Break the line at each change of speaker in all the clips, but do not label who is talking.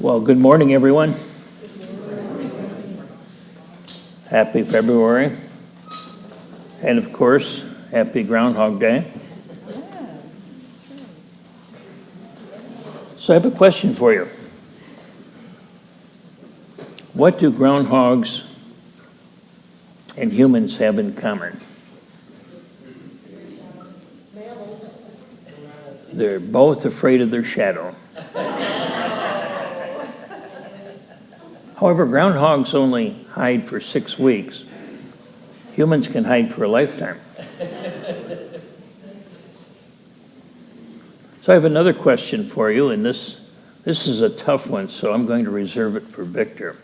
Well, good morning, everyone. Happy February. And of course, happy Groundhog Day. So I have a question for you. What do groundhogs and humans have in common? They're both afraid of their shadow. However, groundhogs only hide for 6 weeks. Humans can hide for a lifetime. So I have another question for you, and this is a tough one, so I'm going to reserve it for Victor.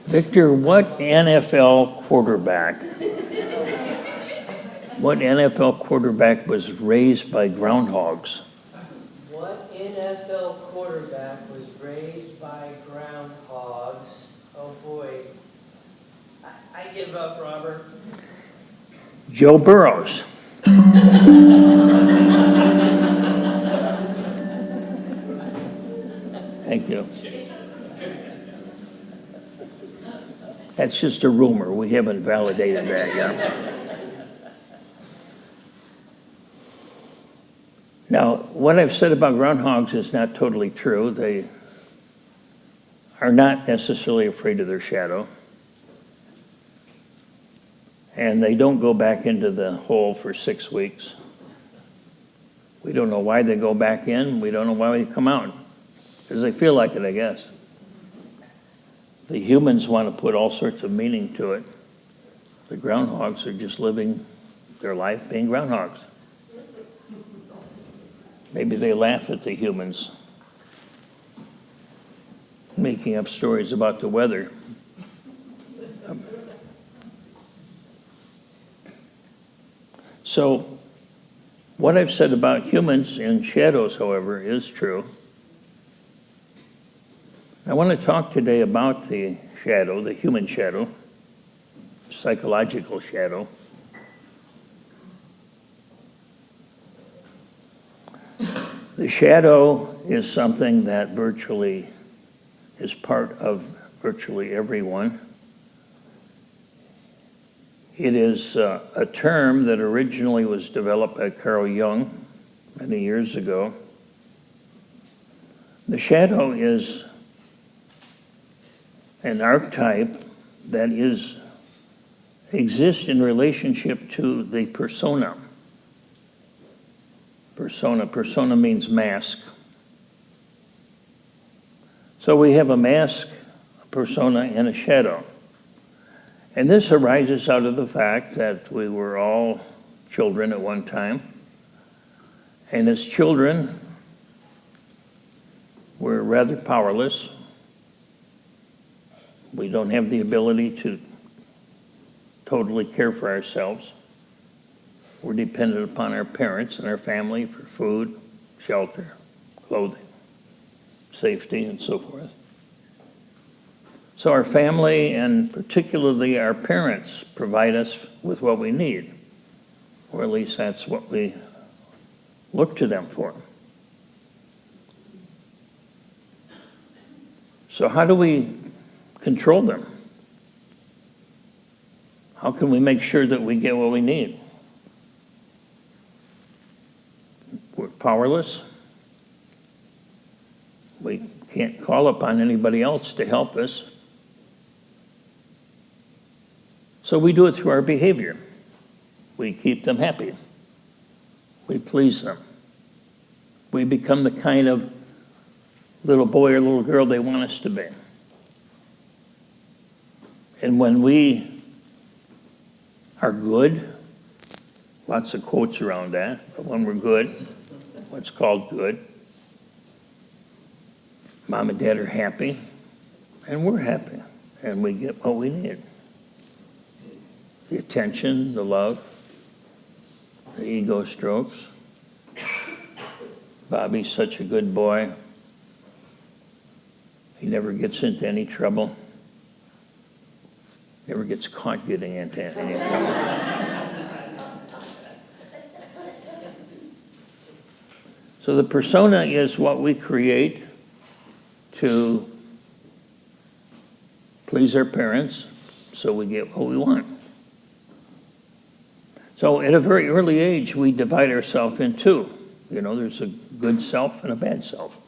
Victor, what NFL quarterback was raised by groundhogs?
What NFL quarterback was raised by groundhogs? Oh boy. I give up, Robert.
Joe Burrows. Thank you. That's just a rumor. We haven't validated that yet. Now, what I've said about groundhogs is not totally true. They are not necessarily afraid of their shadow. And they don't go back into the hole for 6 weeks. We don't know why they go back in. We don't know why they come out. Because they feel like it, I guess. The humans want to put all sorts of meaning to it. The groundhogs are just living their life being groundhogs. Maybe they laugh at the humans making up stories about the weather. So what I've said about humans and shadows, however, is true. I want to talk today about the shadow, the human shadow, psychological shadow. The shadow is something that virtually is part of virtually everyone. It is a term that originally was developed by Carl Jung many years ago. The shadow is an archetype that exists in relationship to the persona. Persona means mask. So we have a mask, a persona, and a shadow. And this arises out of the fact that we were all children at one time. And as children, we're rather powerless. We don't have the ability to totally care for ourselves. We're dependent upon our parents and our family for food, shelter, clothing, safety, and so forth. So our family, and particularly our parents, provide us with what we need, or at least that's what we look to them for. So how do we control them? How can we make sure that we get what we need? We're powerless. We can't call upon anybody else to help us. So we do it through our behavior. We keep them happy. We please them. We become the kind of little boy or little girl they want us to be. And when we are good, lots of quotes around that, but when we're good, what's called good, Mom and Dad are happy, and we're happy, and we get what we need. The attention, the love, the ego strokes. Bobby's such a good boy. He never gets into any trouble. Never gets caught getting into any trouble. So the persona is what we create to please our parents so we get what we want. So at a very early age, we divide ourselves in two. You know, there's a good self and a bad self.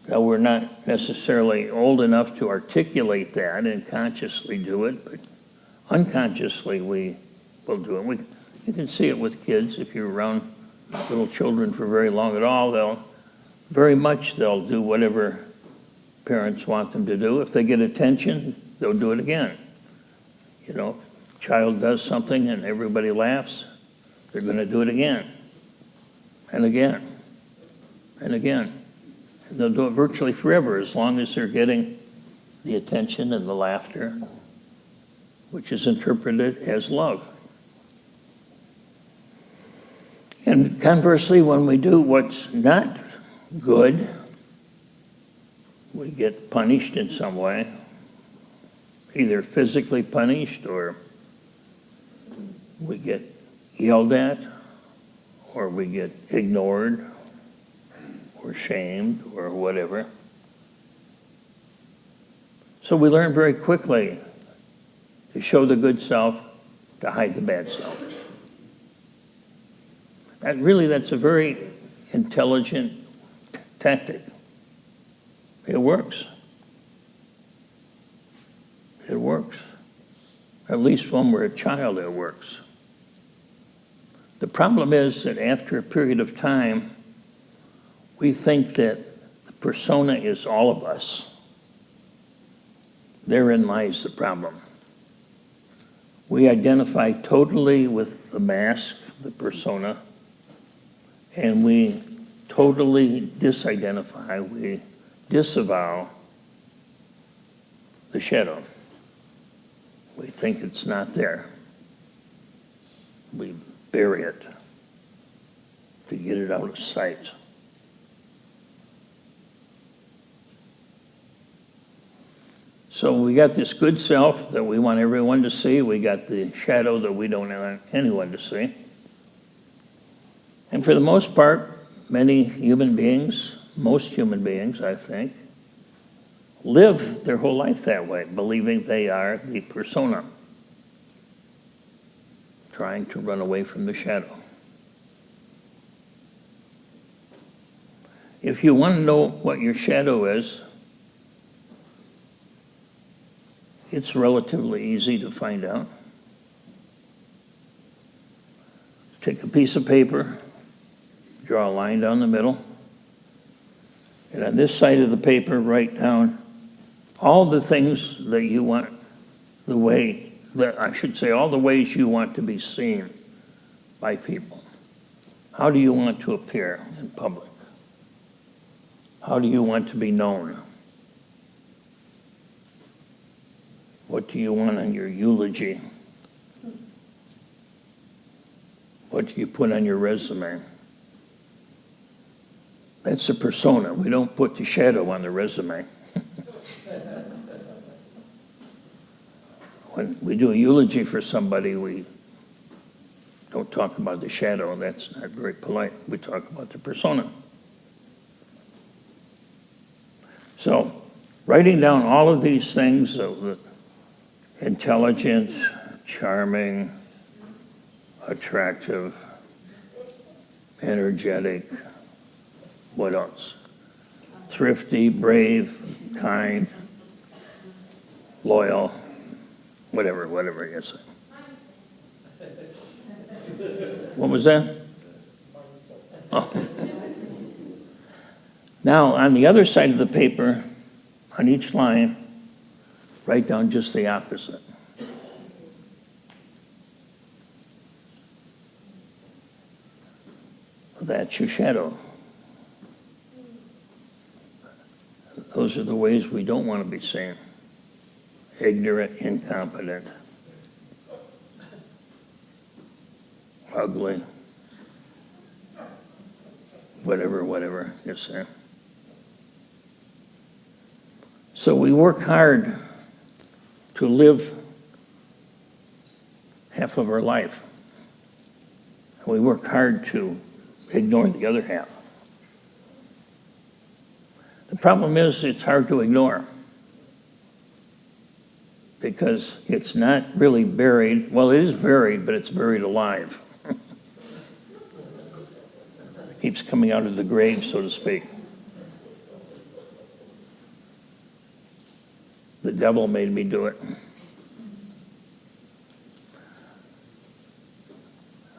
Now, we're not necessarily old enough to articulate that and consciously do it, but unconsciously we will do it. You can see it with kids. If you're around little children for very long at all, they'll do whatever parents want them to do. If they get attention, they'll do it again. You know, child does something and everybody laughs, they're going to do it again and again and again. And they'll do it virtually forever as long as they're getting the attention and the laughter, which is interpreted as love. And conversely, when we do what's not good, we get punished in some way, either physically punished or we get yelled at, or we get ignored, or shamed, or whatever. So we learn very quickly to show the good self, to hide the bad self. That's a very intelligent tactic. It works. It works. At least when we're a child, it works. The problem is that after a period of time, we think that the persona is all of us. Therein lies the problem. We identify totally with the mask, the persona, and we totally disidentify, we disavow the shadow. We think it's not there. We bury it to get it out of sight. So we got this good self that we want everyone to see. We got the shadow that we don't want anyone to see. And for the most part, many human beings, most human beings, I think, live their whole life that way, believing they are the persona, trying to run away from the shadow. If you want to know what your shadow is, it's relatively easy to find out. Take a piece of paper, draw a line down the middle, and on this side of the paper, write down all the things that you want, all the ways you want to be seen by people. How do you want to appear in public? How do you want to be known? What do you want on your eulogy? What do you put on your resume? That's a persona. We don't put the shadow on the resume. When we do a eulogy for somebody, we don't talk about the shadow. That's not very polite. We talk about the persona. So, writing down all of these things, intelligent, charming, attractive, energetic, what else? Thrifty, brave, kind, loyal, whatever you say. What was that? Oh. Now, on the other side of the paper, on each line, write down just the opposite. That's your shadow. Those are the ways we don't want to be seen. Ignorant, incompetent, ugly, whatever you say. So we work hard to live half of our life. We work hard to ignore the other half. The problem is it's hard to ignore because it's not really buried. Well, it is buried, but it's buried alive. It keeps coming out of the grave, so to speak. The devil made me do it.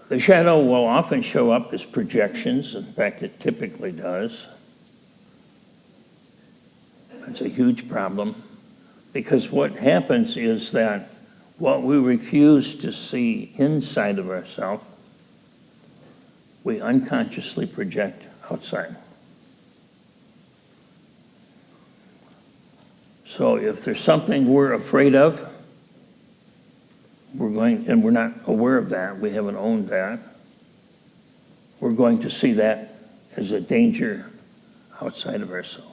The shadow will often show up as projections. In fact, it typically does. It's a huge problem because what happens is that what we refuse to see inside of ourselves, we unconsciously project outside. So if there's something we're afraid of, and we're not aware of that, we haven't owned that, we're going to see that as a danger outside of ourselves.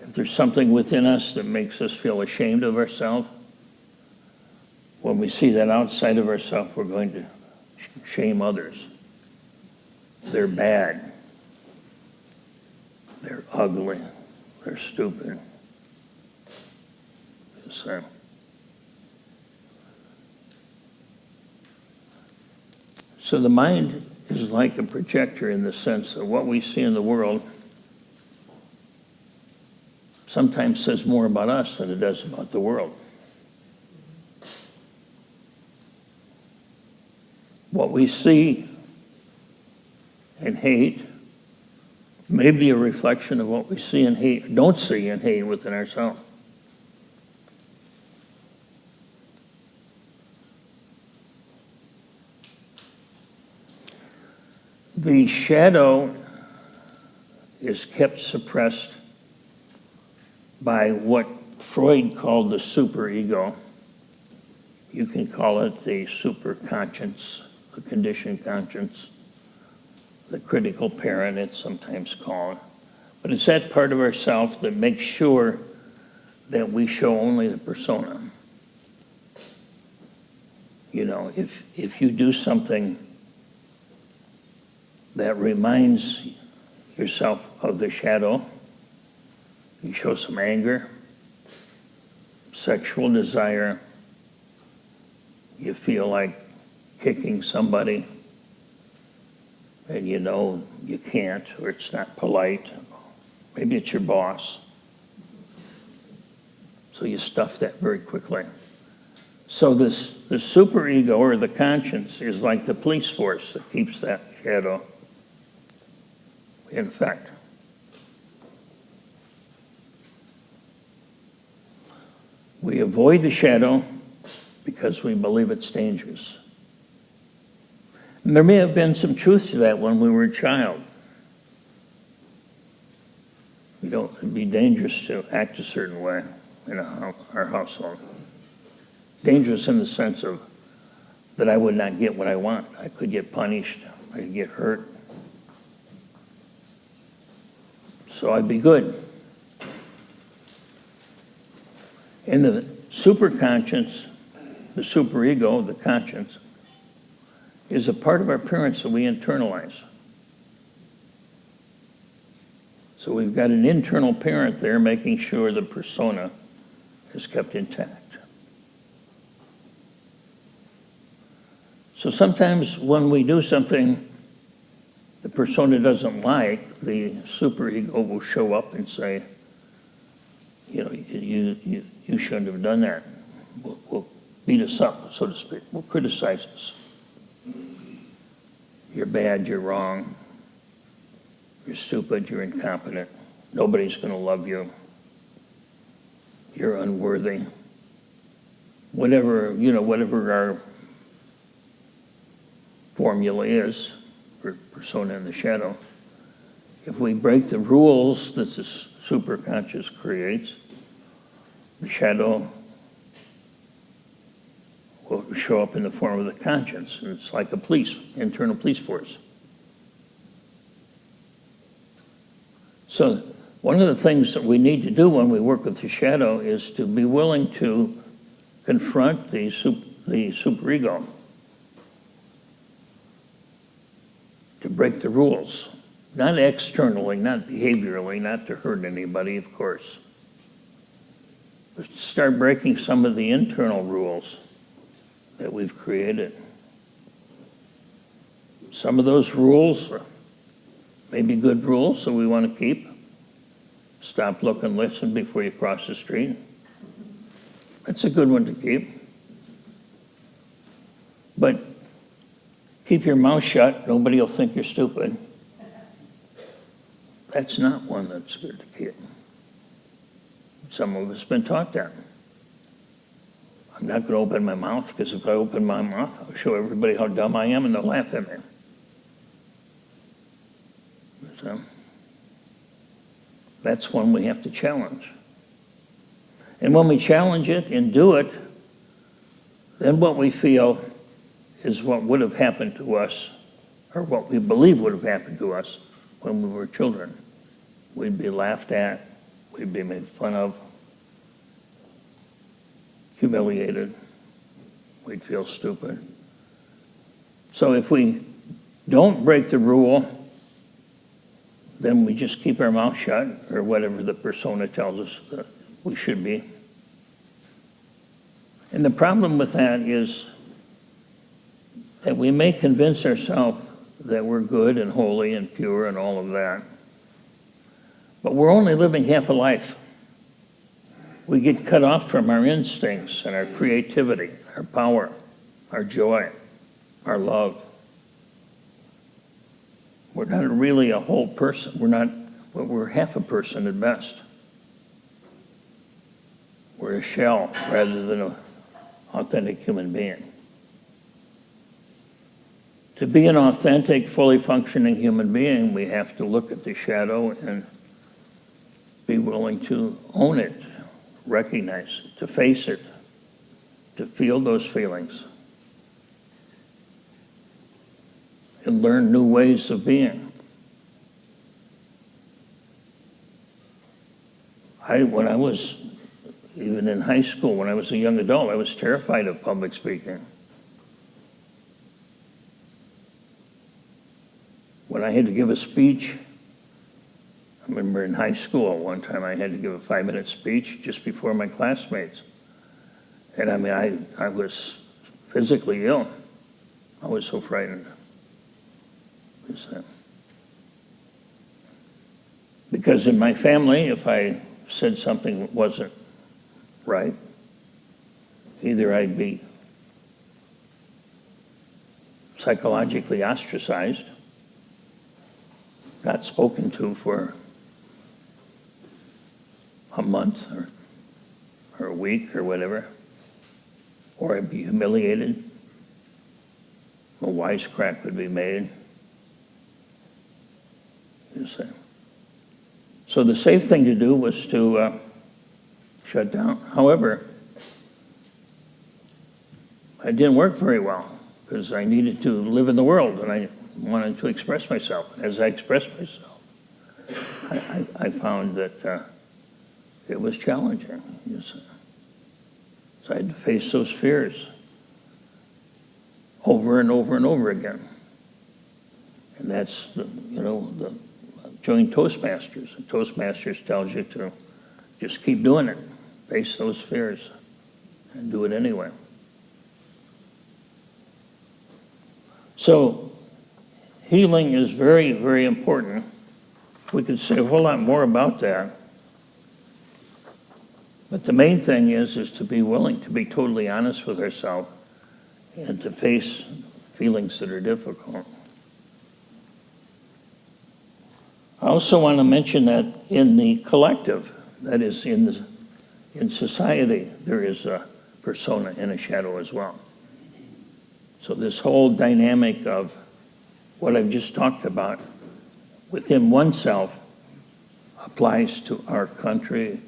If there's something within us that makes us feel ashamed of ourselves, when we see that outside of ourselves, we're going to shame others. They're bad. They're ugly. They're stupid. So the mind is like a projector in the sense that what we see in the world sometimes says more about us than it does about the world. What we see and hate may be a reflection of what we see and hate, don't see and hate within ourselves. The shadow is kept suppressed by what Freud called the superego. You can call it the superconscience, the conditioned conscience, the critical parent, it's sometimes called. But it's that part of ourself that makes sure that we show only the persona. You know, if you do something that reminds yourself of the shadow, you show some anger, sexual desire, you feel like kicking somebody, and you know you can't, or it's not polite. Maybe it's your boss. So you stuff that very quickly. So the superego, or the conscience, is like the police force that keeps that shadow in effect. We avoid the shadow because we believe it's dangerous. And there may have been some truth to that when we were a child. It'd be dangerous to act a certain way in our household. Dangerous in the sense of that I would not get what I want. I could get punished. I could get hurt. So I'd be good. In the superconscious, the superego, the conscience, is a part of our parents that we internalize. So we've got an internal parent there making sure the persona is kept intact. So sometimes when we do something the persona doesn't like, the superego will show up and say, you know, you shouldn't have done that. We'll beat us up, so to speak. We'll criticize us. You're bad, you're wrong. You're stupid, you're incompetent. Nobody's going to love you. You're unworthy. Whatever our formula is for persona in the shadow, if we break the rules that the superconscious creates, the shadow will show up in the form of the conscience. And it's like a internal police force. So one of the things that we need to do when we work with the shadow is to be willing to confront the superego. break the rules. Not externally, not behaviorally, not to hurt anybody, of course. But to start breaking some of the internal rules that we've created. Some of those rules may be good rules that we want to keep. Stop, look, and listen before you cross the street. That's a good one to keep. But keep your mouth shut. Nobody will think you're stupid. That's not one that's good to keep. Some of us have been taught that. I'm not going to open my mouth because if I open my mouth, I'll show everybody how dumb I am and they'll laugh at me. So, that's one we have to challenge. And when we challenge it and do it, then what we feel is what would have happened to us, or what we believe would have happened to us when we were children. We'd be laughed at, we'd be made fun of, humiliated, we'd feel stupid. So if we don't break the rule, then we just keep our mouth shut, or whatever the persona tells us that we should be. And the problem with that is that we may convince ourselves that we're good and holy and pure and all of that, but we're only living half a life. We get cut off from our instincts and our creativity, our power, our joy, our love. We're not really a whole person. We're half a person at best. We're a shell rather than an authentic human being. To be an authentic, fully functioning human being, we have to look at the shadow and be willing to own it, recognize it, to face it, to feel those feelings, and learn new ways of being. When I was even in high school, when I was a young adult, I was terrified of public speaking. When I had to give a speech, I remember in high school one time I had to give a 5-minute speech just before my classmates. And I mean, I was physically ill. I was so frightened. Because in my family, if I said something that wasn't right, either I'd be psychologically ostracized, not spoken to for a month or a week or whatever, or I'd be humiliated. A wisecrack would be made. So the safe thing to do was to shut down. However, it didn't work very well because I needed to live in the world and I wanted to express myself. As I expressed myself, I found that it was challenging. So I had to face those fears over and over and over again. And that's, join Toastmasters. And Toastmasters tells you to just keep doing it. Face those fears and do it anyway. So healing is very, very important. We could say a whole lot more about that. But the main thing is to be willing to be totally honest with ourselves and to face feelings that are difficult. I also want to mention that in the collective, that is in society, there is a persona and a shadow as well. So this whole dynamic of what I've just talked about within oneself applies to our country,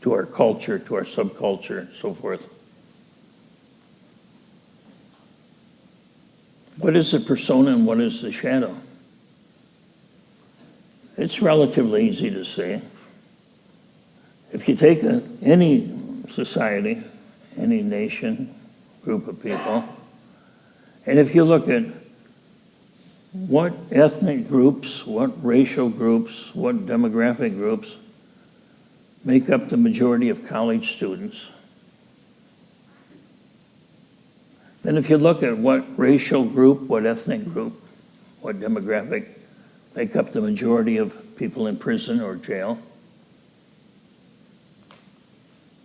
to our culture, to our subculture, and so forth. What is the persona and what is the shadow? It's relatively easy to see. If you take any society, any nation, group of people, and if you look at what ethnic groups, what racial groups, what demographic groups make up the majority of college students. Then if you look at what racial group, what ethnic group, what demographic make up the majority of people in prison or jail,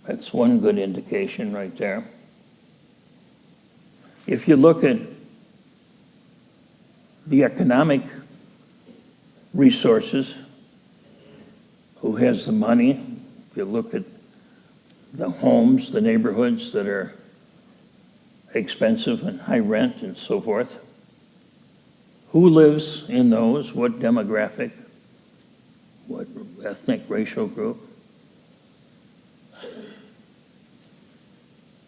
that's one good indication right there. If you look at the economic resources, who has the money, if you look at the homes, the neighborhoods that are expensive and high rent and so forth, who lives in those, what demographic, what ethnic, racial group.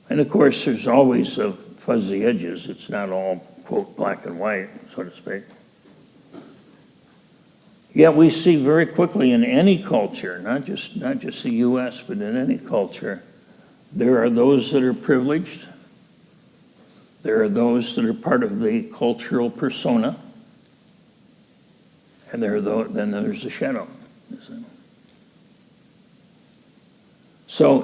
And of course, there's always fuzzy edges. It's not all, quote, black and white, so to speak. Yet we see very quickly in any culture, not just the U.S., but in any culture, there are those that are privileged. There are those that are part of the cultural persona. And then there's the shadow. So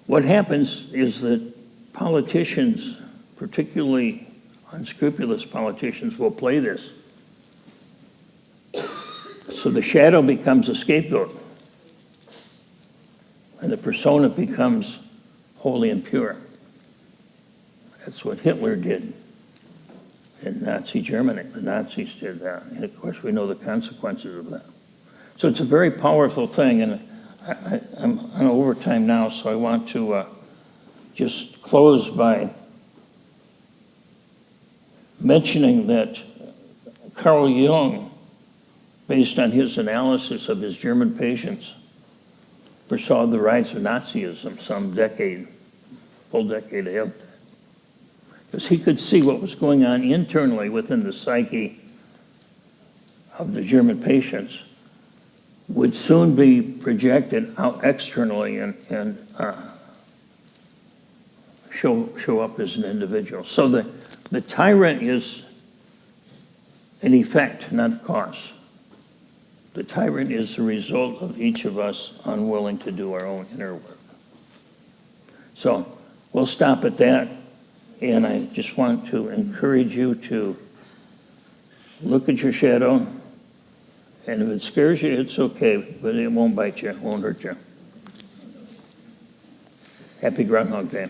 what happens is that politicians, particularly unscrupulous politicians, will play this. So the shadow becomes a scapegoat, and the persona becomes holy and pure. That's what Hitler did in Nazi Germany. The Nazis did that. And of course, we know the consequences of that. So it's a very powerful thing, and I'm on overtime now, so I want to just close by mentioning that Carl Jung, based on his analysis of his German patients, foresaw the rise of Nazism some full decade ahead of that. Because he could see what was going on internally within the psyche of the German patients would soon be projected out externally and show up as an individual. So the tyrant is an effect, not a cause. The tyrant is the result of each of us unwilling to do our own inner work. So we'll stop at that, and I just want to encourage you to look at your shadow, and if it scares you, it's okay, but it won't bite you, it won't hurt you. Happy Groundhog Day.